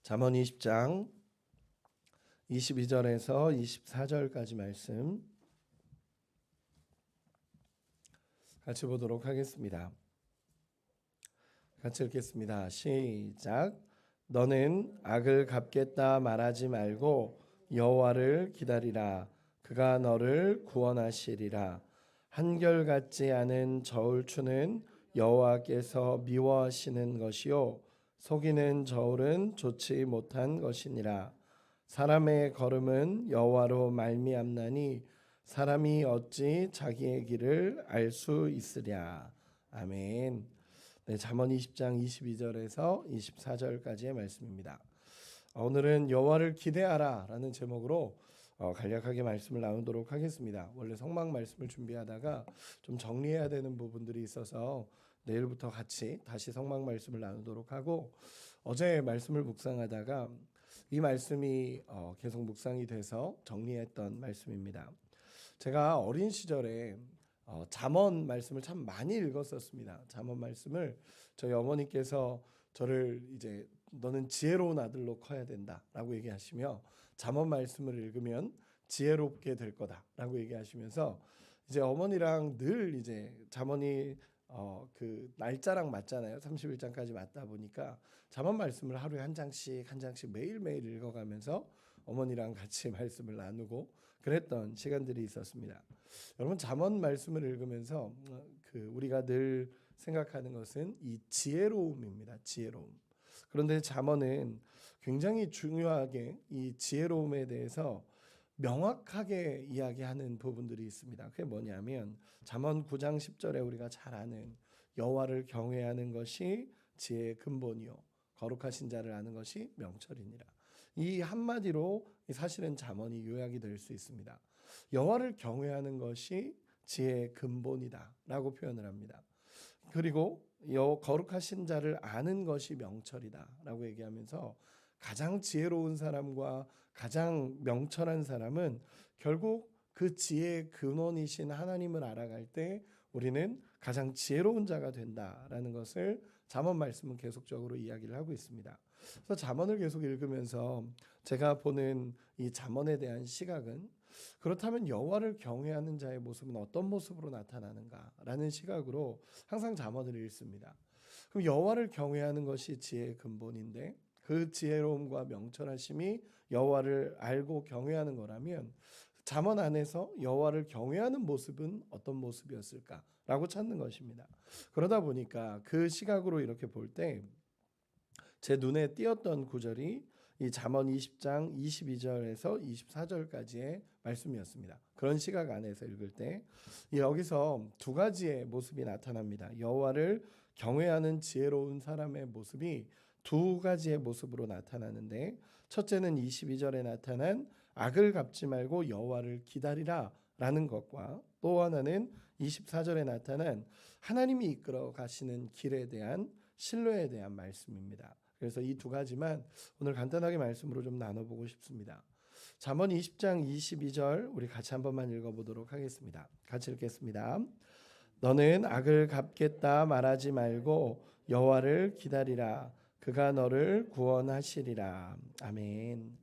잠언 20장 22절에서 24절까지 말씀 같이 보도록 하겠습니다. 같이 읽겠습니다. 시작. 너는 악을 갚겠다 말하지 말고 여호와를 기다리라. 그가 너를 구원하시리라. 한결같지 않은 저울추는 여호와께서 미워하시는 것이요 속이는 저울은 좋지 못한 것이니라. 사람의 걸음은 여호와로 말미암나니 사람이 어찌 자기의 길을 알 수 있으랴. 아멘. 네, 잠언 20장 22절에서 24절까지의 말씀입니다. 오늘은 여호와를 기대하라라는 제목으로 간략하게 말씀을 나누도록 하겠습니다. 원래 성막 말씀을 준비하다가 좀 정리해야 되는 부분들이 있어서 내일부터 같이 다시 성막 말씀을 나누도록 하고, 어제 말씀을 묵상하다가 이 말씀이 계속 묵상이 돼서 정리했던 말씀입니다. 제가 어린 시절에 잠언 말씀을 참 많이 읽었었습니다. 잠언 말씀을 저희 어머니께서 저를 이제 너는 지혜로운 아들로 커야 된다라고 얘기하시며, 잠언 말씀을 읽으면 지혜롭게 될 거다라고 얘기하시면서 이제 어머니랑 늘 이제 잠언이 그 날짜랑 맞잖아요. 31장까지 맞다 보니까 잠언 말씀을 하루에 한 장씩 매일매일 읽어가면서 어머니랑 같이 말씀을 나누고 그랬던 시간들이 있었습니다. 여러분, 잠언 말씀을 읽으면서 우리가 늘 생각하는 것은 이 지혜로움입니다. 지혜로움. 그런데 잠언은 굉장히 중요하게 이 지혜로움에 대해서 명확하게 이야기하는 부분들이 있습니다. 그게 뭐냐면 잠언 9장 10절에 우리가 잘 아는 여호와를 경외하는 것이 지혜의 근본이요 거룩하신 자를 아는 것이 명철이니라. 이 한마디로 사실은 잠언이 요약이 될 수 있습니다. 여호와를 경외하는 것이 지혜의 근본이다라고 표현을 합니다. 그리고 거룩하신 자를 아는 것이 명철이다라고 얘기하면서 가장 지혜로운 사람과 가장 명철한 사람은 결국 그 지혜의 근원이신 하나님을 알아갈 때 우리는 가장 지혜로운 자가 된다라는 것을 잠언 말씀은 계속적으로 이야기를 하고 있습니다. 그래서 잠언을 계속 읽으면서 제가 보는 이 잠언에 대한 시각은, 그렇다면 여호와를 경외하는 자의 모습은 어떤 모습으로 나타나는가라는 시각으로 항상 잠언을 읽습니다. 그럼 여호와를 경외하는 것이 지혜의 근본인데, 그 지혜로움과 명철하심이 여호와를 알고 경외하는 거라면 잠언 안에서 여호와를 경외하는 모습은 어떤 모습이었을까라고 찾는 것입니다. 그러다 보니까 그 시각으로 이렇게 볼 때 제 눈에 띄었던 구절이 이 잠언 20장 22절에서 24절까지의 말씀이었습니다. 그런 시각 안에서 읽을 때 여기서 두 가지의 모습이 나타납니다. 여호와를 경외하는 지혜로운 사람의 모습이 두 가지의 모습으로 나타나는데, 첫째는 22절에 나타난 악을 갚지 말고 여호와를 기다리라 라는 것과, 또 하나는 24절에 나타난 하나님이 이끌어 가시는 길에 대한 신뢰에 대한 말씀입니다. 그래서 이 두 가지만 오늘 간단하게 말씀으로 좀 나눠보고 싶습니다. 잠언 20장 22절 우리 같이 한 번만 읽어보도록 하겠습니다. 같이 읽겠습니다. 너는 악을 갚겠다 말하지 말고 여호와를 기다리라. 그가 너를 구원하시리라. 아멘.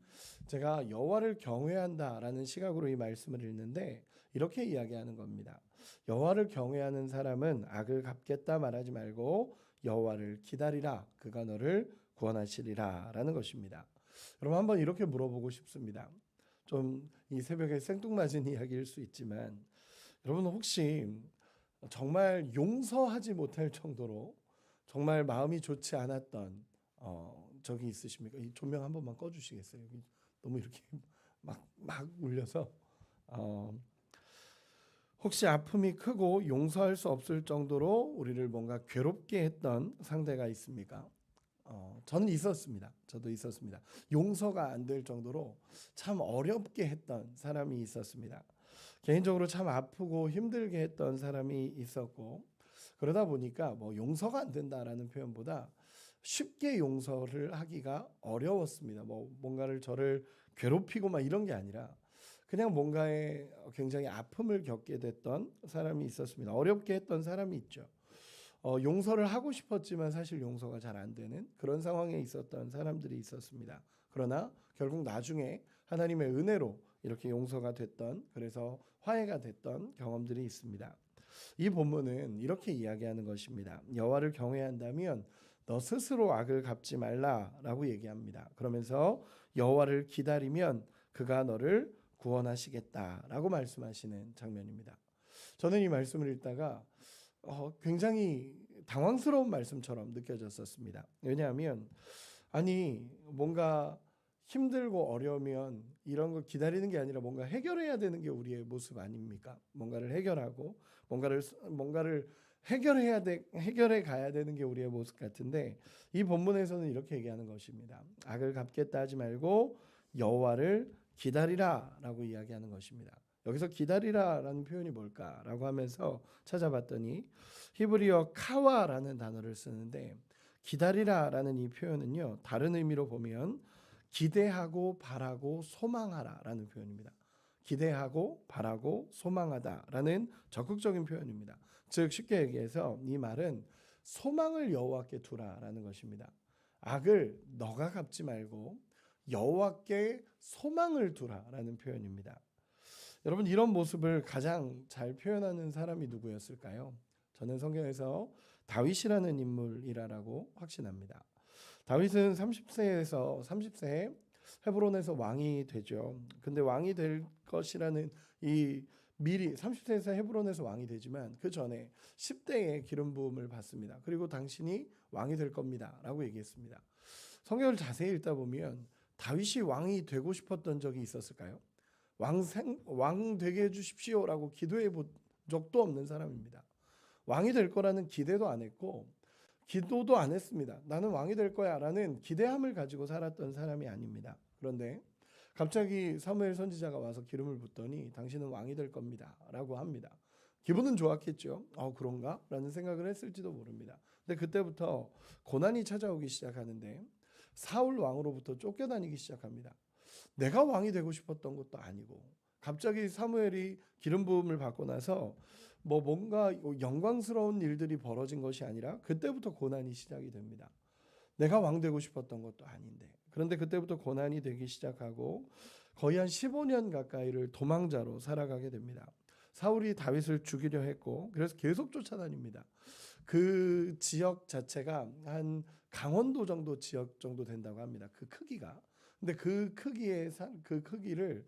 제가 여호와를 경외한다라는 시각으로 이 말씀을 읽는데 이렇게 이야기하는 겁니다. 여호와를 경외하는 사람은 악을 갚겠다 말하지 말고 여호와를 기다리라. 그가 너를 구원하시리라 라는 것입니다. 여러분, 한번 이렇게 물어보고 싶습니다. 좀 이 새벽에 생뚱맞은 이야기일 수 있지만, 여러분 혹시 정말 용서하지 못할 정도로 정말 마음이 좋지 않았던 적이 있으십니까? 이 조명 한 번만 꺼주시겠어요? 여기 너무 이렇게 막 울려서 혹시 아픔이 크고 용서할 수 없을 정도로 우리를 뭔가 괴롭게 했던 상대가 있습니까? 저는 있었습니다. 저도 있었습니다. 용서가 안 될 정도로 참 어렵게 했던 사람이 있었습니다. 개인적으로 참 아프고 힘들게 했던 사람이 있었고, 그러다 보니까 뭐 용서가 안 된다라는 표현보다 쉽게 용서를 하기가 어려웠습니다. 뭐 뭔가를 저를 괴롭히고 막 이런 게 아니라 그냥 뭔가에 굉장히 아픔을 겪게 됐던 사람이 있었습니다. 어렵게 했던 사람이 있죠. 용서를 하고 싶었지만 사실 용서가 잘 안 되는 그런 상황에 있었던 사람들이 있었습니다. 그러나 결국 나중에 하나님의 은혜로 이렇게 용서가 됐던, 그래서 화해가 됐던 경험들이 있습니다. 이 본문은 이렇게 이야기하는 것입니다. 여호와를 경외한다면 너 스스로 악을 갚지 말라라고 얘기합니다. 그러면서 여호와를 기다리면 그가 너를 구원하시겠다라고 말씀하시는 장면입니다. 저는 이 말씀을 읽다가 굉장히 당황스러운 말씀처럼 느껴졌었습니다. 왜냐하면 아니 뭔가 힘들고 어려우면 이런 거 기다리는 게 아니라 뭔가 해결해야 되는 게 우리의 모습 아닙니까? 뭔가를 해결하고 뭔가를 해결해 가야 되는 게 우리의 모습 같은데, 이 본문에서는 이렇게 얘기하는 것입니다. 악을 갚겠다 하지 말고 여호와를 기다리라라고 이야기하는 것입니다. 여기서 기다리라라는 표현이 뭘까라고 하면서 찾아봤더니 히브리어 카와라는 단어를 쓰는데, 기다리라라는 이 표현은요, 다른 의미로 보면 기대하고 바라고 소망하라라는 표현입니다. 기대하고 바라고 소망하다라는 적극적인 표현입니다. 즉 쉽게 얘기해서 이 말은 소망을 여호와께 두라라는 것입니다. 악을 너가 갚지 말고 여호와께 소망을 두라라는 표현입니다. 여러분, 이런 모습을 가장 잘 표현하는 사람이 누구였을까요? 저는 성경에서 다윗이라는 인물이라고 확신합니다. 다윗은 30세에 헤브론에서 왕이 되죠. 근데 왕이 될 것이라는 이 미리 30세에서 헤브론에서 왕이 되지만 그 전에 10대에 기름 부음을 받습니다. 그리고 당신이 왕이 될 겁니다라고 얘기했습니다. 성경을 자세히 읽다 보면 다윗이 왕이 되고 싶었던 적이 있었을까요? 왕 되게 해주십시오라고 기도해 본 적도 없는 사람입니다. 왕이 될 거라는 기대도 안 했고 기도도 안 했습니다. 나는 왕이 될 거야 라는 기대함을 가지고 살았던 사람이 아닙니다. 그런데 갑자기 사무엘 선지자가 와서 기름을 붓더니 당신은 왕이 될 겁니다 라고 합니다. 기분은 좋았겠죠. 그런가? 라는 생각을 했을지도 모릅니다. 근데 그때부터 고난이 찾아오기 시작하는데 사울 왕으로부터 쫓겨다니기 시작합니다. 내가 왕이 되고 싶었던 것도 아니고 갑자기 사무엘이 기름 부음을 받고 나서 뭔가 영광스러운 일들이 벌어진 것이 아니라 그때부터 고난이 시작이 됩니다. 내가 왕 되고 싶었던 것도 아닌데. 그런데 그때부터 고난이 되기 시작하고 거의 한 15년 가까이를 도망자로 살아가게 됩니다. 사울이 다윗을 죽이려 했고 그래서 계속 쫓아다닙니다. 그 지역 자체가 한 강원도 정도 지역 정도 된다고 합니다. 그 크기가. 근데 그 크기를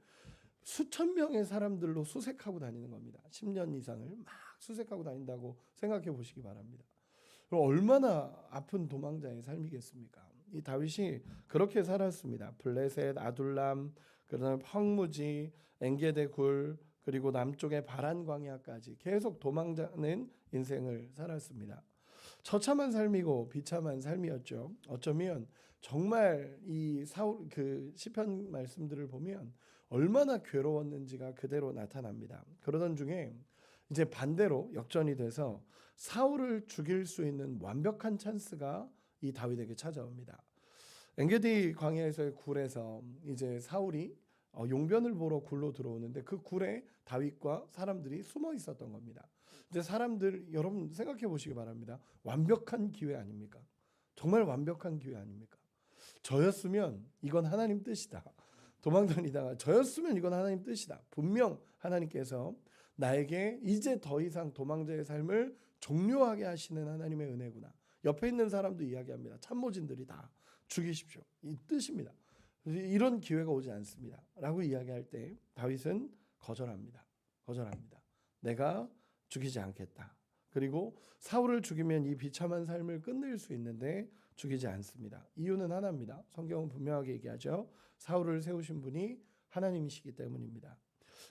수천 명의 사람들로 수색하고 다니는 겁니다. 10년 이상을 막 수색하고 다닌다고 생각해 보시기 바랍니다. 그럼 얼마나 아픈 도망자의 삶이겠습니까? 이 다윗이 그렇게 살았습니다. 블레셋, 아둘람, 그다음 황무지, 엔게디 굴, 그리고 남쪽의 바란 광야까지 계속 도망자는 인생을 살았습니다. 처참한 삶이고 비참한 삶이었죠. 어쩌면 정말 이 사울 그 시편 말씀들을 보면 얼마나 괴로웠는지가 그대로 나타납니다. 그러던 중에 이제 반대로 역전이 돼서 사울을 죽일 수 있는 완벽한 찬스가 이 다윗에게 찾아옵니다. 엔게디 광야에서의 굴에서 이제 사울이 용변을 보러 굴로 들어오는데 그 굴에 다윗과 사람들이 숨어 있었던 겁니다. 이제 사람들, 여러분 생각해 보시기 바랍니다. 완벽한 기회 아닙니까? 정말 완벽한 기회 아닙니까? 저였으면 이건 하나님 뜻이다. 도망다니다가 저였으면 이건 하나님 뜻이다. 분명 하나님께서 나에게 이제 더 이상 도망자의 삶을 종료하게 하시는 하나님의 은혜구나. 옆에 있는 사람도 이야기합니다. 참모진들이 다 죽이십시오. 이 뜻입니다. 이런 기회가 오지 않습니다. 라고 이야기할 때 다윗은 거절합니다. 내가 죽이지 않겠다. 그리고 사울을 죽이면 이 비참한 삶을 끝낼 수 있는데 죽이지 않습니다. 이유는 하나입니다. 성경은 분명하게 얘기하죠. 사울을 세우신 분이 하나님이시기 때문입니다.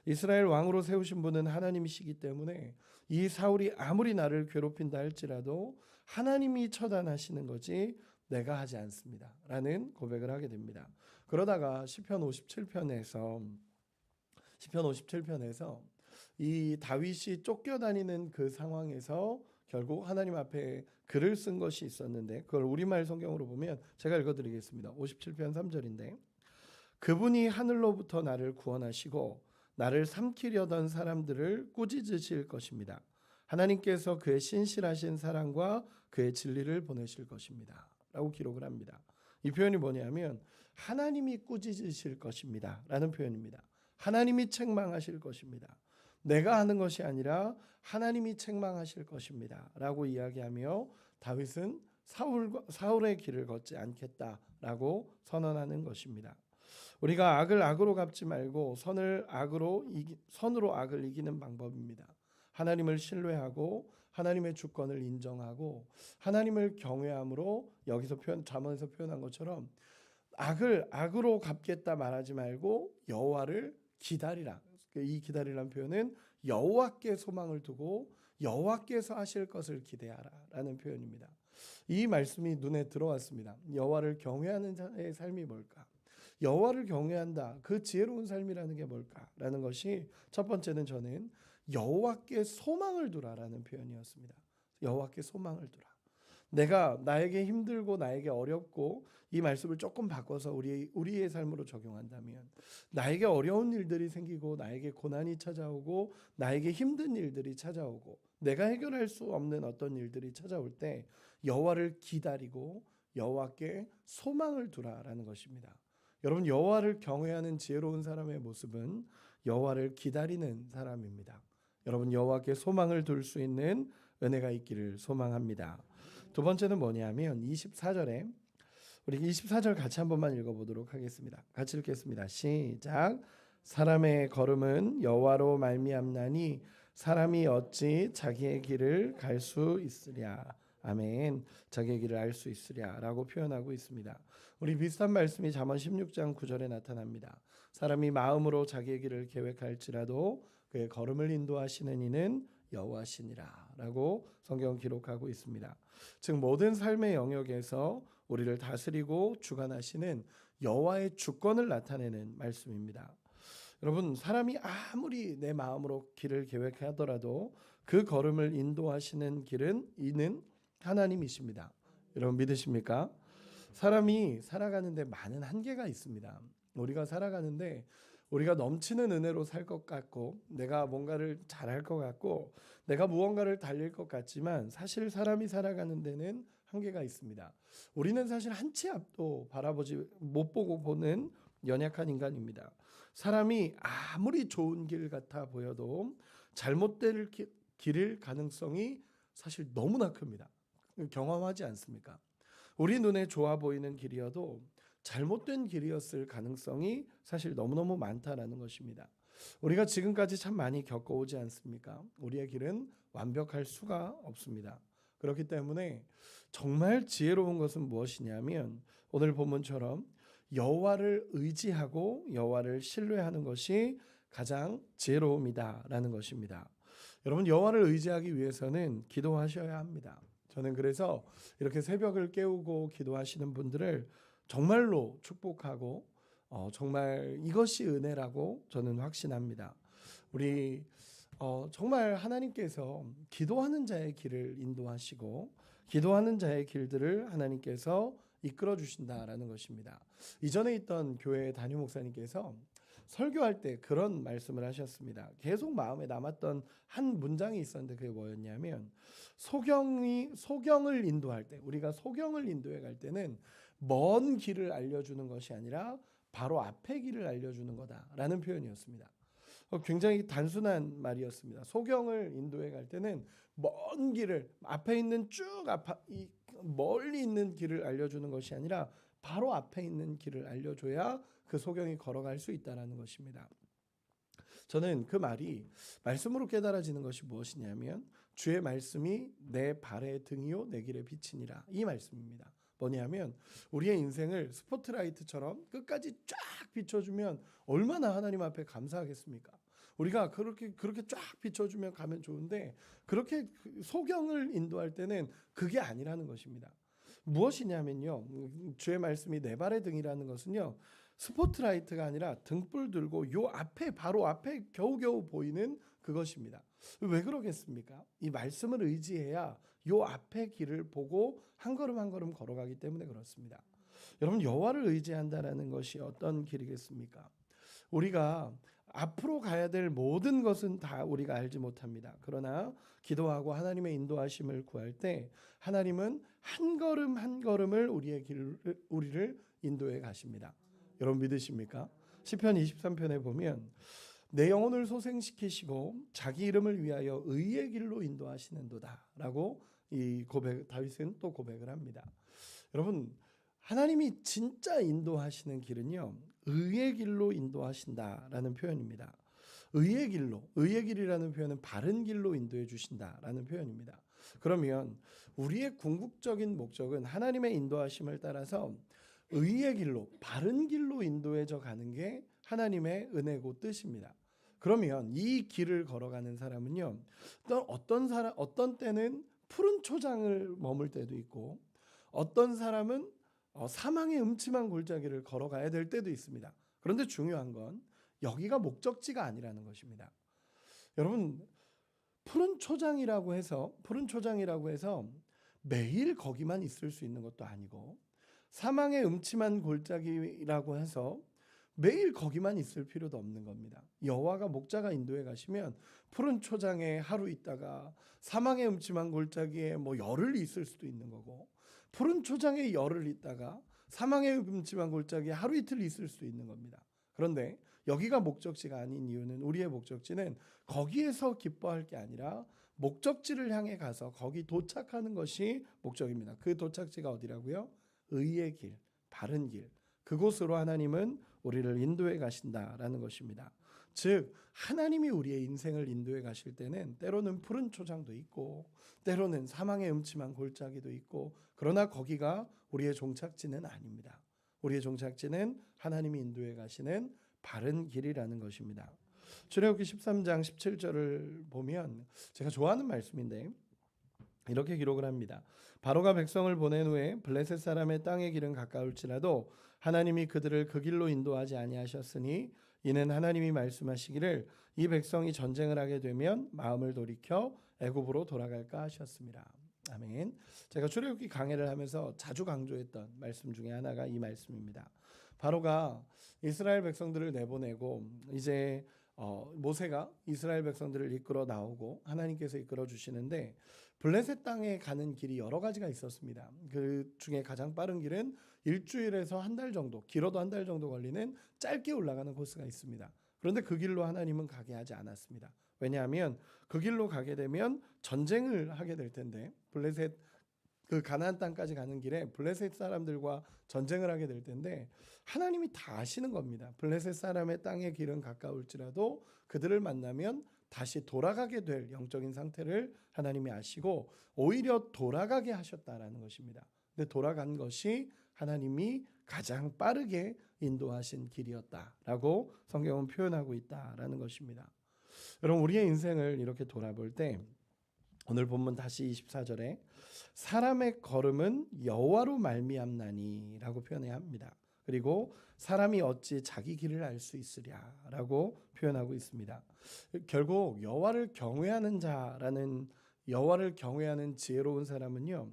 이스라엘 왕으로 세우신 분은 하나님이시기 때문에 이 사울이 아무리 나를 괴롭힌다 할지라도 하나님이 처단하시는 거지 내가 하지 않습니다. 라는 고백을 하게 됩니다. 그러다가 시편 57편에서 이 다윗이 쫓겨다니는 그 상황에서 결국 하나님 앞에 글을 쓴 것이 있었는데 그걸 우리말 성경으로 보면 제가 읽어드리겠습니다. 57편 3절인데 그분이 하늘로부터 나를 구원하시고 나를 삼키려던 사람들을 꾸짖으실 것입니다. 하나님께서 그의 신실하신 사랑과 그의 진리를 보내실 것입니다 라고 기록을 합니다. 이 표현이 뭐냐면 하나님이 꾸짖으실 것입니다 라는 표현입니다. 하나님이 책망하실 것입니다. 내가 하는 것이 아니라 하나님이 책망하실 것입니다 라고 이야기하며 다윗은 사울의 길을 걷지 않겠다라고 선언하는 것입니다. 우리가 악을 악으로 갚지 말고 선으로 악을 이기는 방법입니다. 하나님을 신뢰하고 하나님의 주권을 인정하고 하나님을 경외함으로 여기서 잠언에서 표현한 것처럼 악을 악으로 갚겠다 말하지 말고 여호와를 기다리라. 이 기다리라는 표현은 여호와께 소망을 두고 여호와께서 하실 것을 기대하라라는 표현입니다. 이 말씀이 눈에 들어왔습니다. 여호와를 경외하는 자의 삶이 뭘까? 여호와를 경외한다. 그 지혜로운 삶이라는 게 뭘까라는 것이 첫 번째는 저는 여호와께 소망을 두라라는 표현이었습니다. 여호와께 소망을 두라. 내가 나에게 힘들고 나에게 어렵고 이 말씀을 조금 바꿔서 우리의 삶으로 적용한다면 나에게 어려운 일들이 생기고 나에게 고난이 찾아오고 나에게 힘든 일들이 찾아오고 내가 해결할 수 없는 어떤 일들이 찾아올 때 여호와를 기다리고 여호와께 소망을 두라라는 것입니다. 여러분 여호와를 경외하는 지혜로운 사람의 모습은 여호와를 기다리는 사람입니다. 여러분 여호와께 소망을 둘 수 있는 은혜가 있기를 소망합니다. 두 번째는 뭐냐면 24절에 우리 24절 같이 한 번만 읽어보도록 하겠습니다. 같이 읽겠습니다. 시작. 사람의 걸음은 여호와로 말미암나니 사람이 어찌 자기의 길을 갈 수 있으랴. 아멘. 자기의 길을 알 수 있으랴 라고 표현하고 있습니다. 우리 비슷한 말씀이 잠언 16장 9절에 나타납니다. 사람이 마음으로 자기의 길을 계획할지라도 그의 걸음을 인도하시는 이는 여호와시니라 라고 성경은 기록하고 있습니다. 즉 모든 삶의 영역에서 우리를 다스리고 주관하시는 여호와의 주권을 나타내는 말씀입니다. 여러분 사람이 아무리 내 마음으로 길을 계획하더라도 그 걸음을 인도하시는 이는 하나님이십니다. 여러분 믿으십니까? 사람이 살아가는데 많은 한계가 있습니다. 우리가 살아가는데 우리가 넘치는 은혜로 살 것 같고 내가 뭔가를 잘할 것 같고 내가 무언가를 달릴 것 같지만 사실 사람이 살아가는 데는 한계가 있습니다. 우리는 사실 한 치 앞도 못 보고 보는 연약한 인간입니다. 사람이 아무리 좋은 길 같아 보여도 잘못될 길일 가능성이 사실 너무나 큽니다. 경험하지 않습니까? 우리 눈에 좋아 보이는 길이어도 잘못된 길이었을 가능성이 사실 너무너무 많다라는 것입니다. 우리가 지금까지 참 많이 겪어오지 않습니까? 우리의 길은 완벽할 수가 없습니다. 그렇기 때문에 정말 지혜로운 것은 무엇이냐면 오늘 본문처럼 여호와를 의지하고 여호와를 신뢰하는 것이 가장 지혜로움이다라는 것입니다. 여러분 여호와를 의지하기 위해서는 기도하셔야 합니다. 저는 그래서 이렇게 새벽을 깨우고 기도하시는 분들을 정말로 축복하고 정말 이것이 은혜라고 저는 확신합니다. 우리 정말 하나님께서 기도하는 자의 길을 인도하시고 기도하는 자의 길들을 하나님께서 이끌어 주신다라는 것입니다. 이전에 있던 교회 담임 목사님께서 설교할 때 그런 말씀을 하셨습니다. 계속 마음에 남았던 한 문장이 있었는데 그게 뭐였냐면 소경을 인도할 때 우리가 소경을 인도해 갈 때는 먼 길을 알려주는 것이 아니라 바로 앞의 길을 알려주는 거다라는 표현이었습니다. 굉장히 단순한 말이었습니다. 소경을 인도해 갈 때는 먼 길을 앞에 있는 멀리 있는 길을 알려주는 것이 아니라 바로 앞에 있는 길을 알려줘야 그 소경이 걸어갈 수 있다는 것입니다. 저는 그 말이 말씀으로 깨달아지는 것이 무엇이냐면 주의 말씀이 내 발의 등이요 내 길의 빛이니라 이 말씀입니다. 뭐냐면 우리의 인생을 스포트라이트처럼 끝까지 쫙 비춰주면 얼마나 하나님 앞에 감사하겠습니까? 우리가 그렇게 쫙 비춰주면 가면 좋은데 그렇게 소경을 인도할 때는 그게 아니라는 것입니다. 무엇이냐면요. 주의 말씀이 내 발의 등이라는 것은요. 스포트라이트가 아니라 등불 들고 요 앞에 바로 앞에 겨우겨우 보이는 그것입니다. 왜 그러겠습니까? 이 말씀을 의지해야 요 앞에 길을 보고 한 걸음 한 걸음 걸어가기 때문에 그렇습니다. 여러분 여호와를 의지한다라는 것이 어떤 길이겠습니까? 우리가 앞으로 가야 될 모든 것은 다 우리가 알지 못합니다. 그러나 기도하고 하나님의 인도하심을 구할 때 하나님은 한 걸음 한 걸음을 우리를 인도해 가십니다. 여러분 믿으십니까? 시편 23편에 보면 내 영혼을 소생시키시고 자기 이름을 위하여 의의 길로 인도하시는도다라고 이 다윗은 또 고백을 합니다. 여러분 하나님이 진짜 인도하시는 길은요, 의의 길로 인도하신다라는 표현입니다. 의의 길이라는 표현은 바른 길로 인도해 주신다라는 표현입니다. 그러면 우리의 궁극적인 목적은 하나님의 인도하심을 따라서 의의 길로, 바른 길로 인도해져 가는 게 하나님의 은혜고 뜻입니다. 그러면 이 길을 걸어가는 사람은요, 어떤 때는 푸른 초장을 머물 때도 있고, 어떤 사람은 사망의 음침한 골짜기를 걸어가야 될 때도 있습니다. 그런데 중요한 건 여기가 목적지가 아니라는 것입니다. 여러분 푸른 초장이라고 해서 매일 거기만 있을 수 있는 것도 아니고, 사망의 음침한 골짜기라고 해서 매일 거기만 있을 필요도 없는 겁니다. 여호와가 목자가 인도해 가시면 푸른 초장에 하루 있다가 사망의 음침한 골짜기에 열흘 있을 수도 있는 거고, 푸른 초장에 열흘 있다가 사망의 음침한 골짜기에 하루 이틀 있을 수도 있는 겁니다. 그런데 여기가 목적지가 아닌 이유는, 우리의 목적지는 거기에서 기뻐할 게 아니라 목적지를 향해 가서 거기 도착하는 것이 목적입니다. 그 도착지가 어디라고요? 의의 길, 바른 길, 그곳으로 하나님은 우리를 인도해 가신다라는 것입니다. 즉 하나님이 우리의 인생을 인도해 가실 때는 때로는 푸른 초장도 있고 때로는 사망의 음침한 골짜기도 있고, 그러나 거기가 우리의 종착지는 아닙니다. 우리의 종착지는 하나님이 인도해 가시는 바른 길이라는 것입니다. 출애굽기 13장 17절을 보면 제가 좋아하는 말씀인데 이렇게 기록을 합니다. 바로가 백성을 보낸 후에 블레셋 사람의 땅의 길은 가까울지라도 하나님이 그들을 그 길로 인도하지 아니하셨으니 이는 하나님이 말씀하시기를 이 백성이 전쟁을 하게 되면 마음을 돌이켜 애굽으로 돌아갈까 하셨습니다. 아멘. 제가 출애굽기 강해를 하면서 자주 강조했던 말씀 중에 하나가 이 말씀입니다. 바로가 이스라엘 백성들을 내보내고 이제 모세가 이스라엘 백성들을 이끌어 나오고 하나님께서 이끌어 주시는데, 블레셋 땅에 가는 길이 여러 가지가 있었습니다. 그 중에 가장 빠른 길은 일주일에서 한 달 정도, 길어도 한 달 정도 걸리는 짧게 올라가는 코스가 있습니다. 그런데 그 길로 하나님은 가게 하지 않았습니다. 왜냐하면 그 길로 가게 되면 전쟁을 하게 될 텐데, 블레셋 그 가나안 땅까지 가는 길에 블레셋 사람들과 전쟁을 하게 될 텐데 하나님이 다 아시는 겁니다. 블레셋 사람의 땅의 길은 가까울지라도 그들을 만나면 다시 돌아가게 될 영적인 상태를 하나님이 아시고 오히려 돌아가게 하셨다라는 것입니다. 근데 돌아간 것이 하나님이 가장 빠르게 인도하신 길이었다라고 성경은 표현하고 있다라는 것입니다. 여러분 우리의 인생을 이렇게 돌아볼 때 오늘 본문 다시 24절에 사람의 걸음은 여호와로 말미암나니라고 표현해야 합니다. 그리고 사람이 어찌 자기 길을 알 수 있으랴라고 표현하고 있습니다. 결국 여호와를 경외하는 지혜로운 사람은요,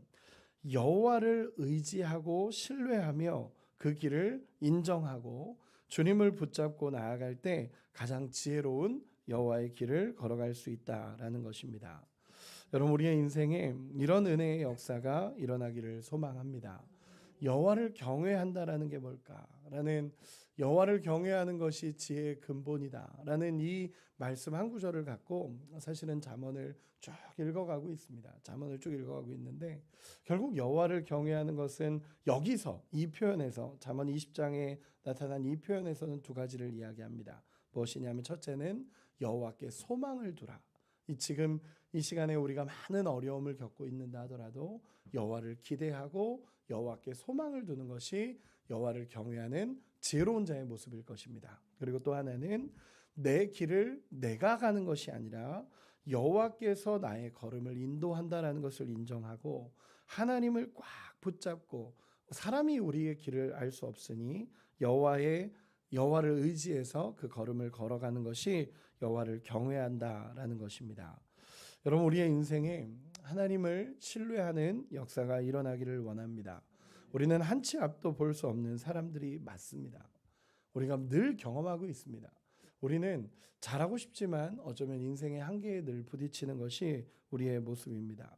여호와를 의지하고 신뢰하며 그 길을 인정하고 주님을 붙잡고 나아갈 때 가장 지혜로운 여호와의 길을 걸어갈 수 있다라는 것입니다. 여러분 우리의 인생에 이런 은혜의 역사가 일어나기를 소망합니다. 여호와를 경외한다라는 게 뭘까라는, 여호와를 경외하는 것이 지혜의 근본이다라는 이 말씀 한 구절을 갖고 사실은 잠언을 쭉 읽어가고 있습니다. 잠언을 쭉 읽어가고 있는데 결국 여호와를 경외하는 것은 여기서 이 표현에서 잠언 20장에 나타난 이 표현에서는 두 가지를 이야기합니다. 무엇이냐면 첫째는 여호와께 소망을 두라. 지금 이 시간에 우리가 많은 어려움을 겪고 있는다 하더라도 여호와를 기대하고 여호와께 소망을 두는 것이 여호와를 경외하는 지혜로운 자의 모습일 것입니다. 그리고 또 하나는 내 길을 내가 가는 것이 아니라 여호와께서 나의 걸음을 인도한다라는 것을 인정하고 하나님을 꽉 붙잡고, 사람이 우리의 길을 알 수 없으니 여호와를 의지해서 그 걸음을 걸어가는 것이 여호와를 경외한다라는 것입니다. 여러분 우리의 인생에 하나님을 신뢰하는 역사가 일어나기를 원합니다. 우리는 한치 앞도 볼 수 없는 사람들이 맞습니다. 우리가 늘 경험하고 있습니다. 우리는 잘하고 싶지만 어쩌면 인생의 한계에 늘 부딪히는 것이 우리의 모습입니다.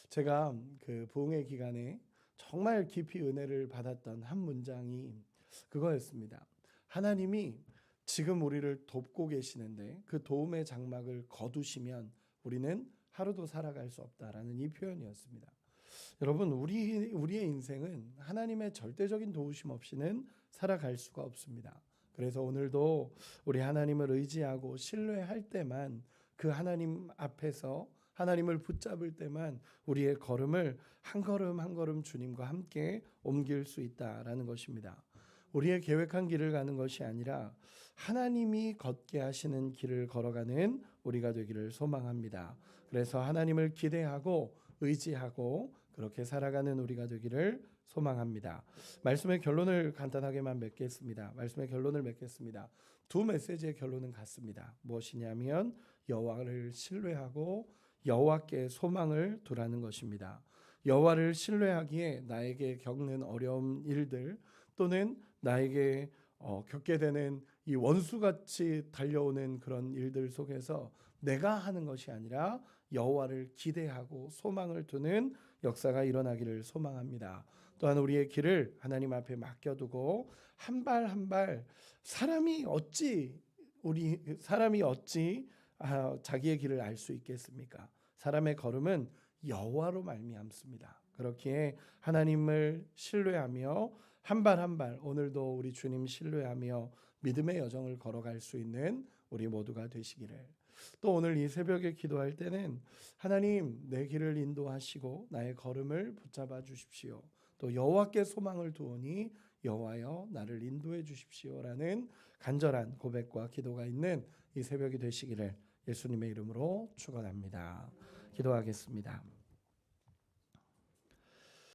제가 그 부흥회 기간에 정말 깊이 은혜를 받았던 한 문장이 그거였습니다. 하나님이 지금 우리를 돕고 계시는데 그 도움의 장막을 거두시면 우리는 하루도 살아갈 수 없다라는 이 표현이었습니다. 여러분, 우리의 인생은 하나님의 절대적인 도우심 없이는 살아갈 수가 없습니다. 그래서 오늘도 우리 하나님을 의지하고 신뢰할 때만, 그 하나님 앞에서 하나님을 붙잡을 때만 우리의 걸음을 한 걸음 한 걸음 주님과 함께 옮길 수 있다라는 것입니다. 우리의 계획한 길을 가는 것이 아니라 하나님이 걷게 하시는 길을 걸어가는 우리가 되기를 소망합니다. 그래서 하나님을 기대하고 의지하고 그렇게 살아가는 우리가 되기를 소망합니다. 말씀의 결론을 간단하게만 맺겠습니다. 말씀의 결론을 맺겠습니다. 두 메시지의 결론은 같습니다. 무엇이냐면 여호와를 신뢰하고 여호와께 소망을 두라는 것입니다. 여호와를 신뢰하기에 나에게 겪는 어려운 일들 또는 나에게 겪게 되는 이 원수같이 달려오는 그런 일들 속에서 내가 하는 것이 아니라 여호와를 기대하고 소망을 두는 역사가 일어나기를 소망합니다. 또한 우리의 길을 하나님 앞에 맡겨두고 한 발 한 발 사람이 어찌 자기의 길을 알 수 있겠습니까? 사람의 걸음은 여호와로 말미암습니다. 그렇기에 하나님을 신뢰하며 한 발 한 발 오늘도 우리 주님 신뢰하며 믿음의 여정을 걸어갈 수 있는 우리 모두가 되시기를. 또 오늘 이 새벽에 기도할 때는 하나님 내 길을 인도하시고 나의 걸음을 붙잡아 주십시오. 또 여호와께 소망을 두오니 여호와여 나를 인도해 주십시오라는 간절한 고백과 기도가 있는 이 새벽이 되시기를 예수님의 이름으로 축원합니다. 기도하겠습니다.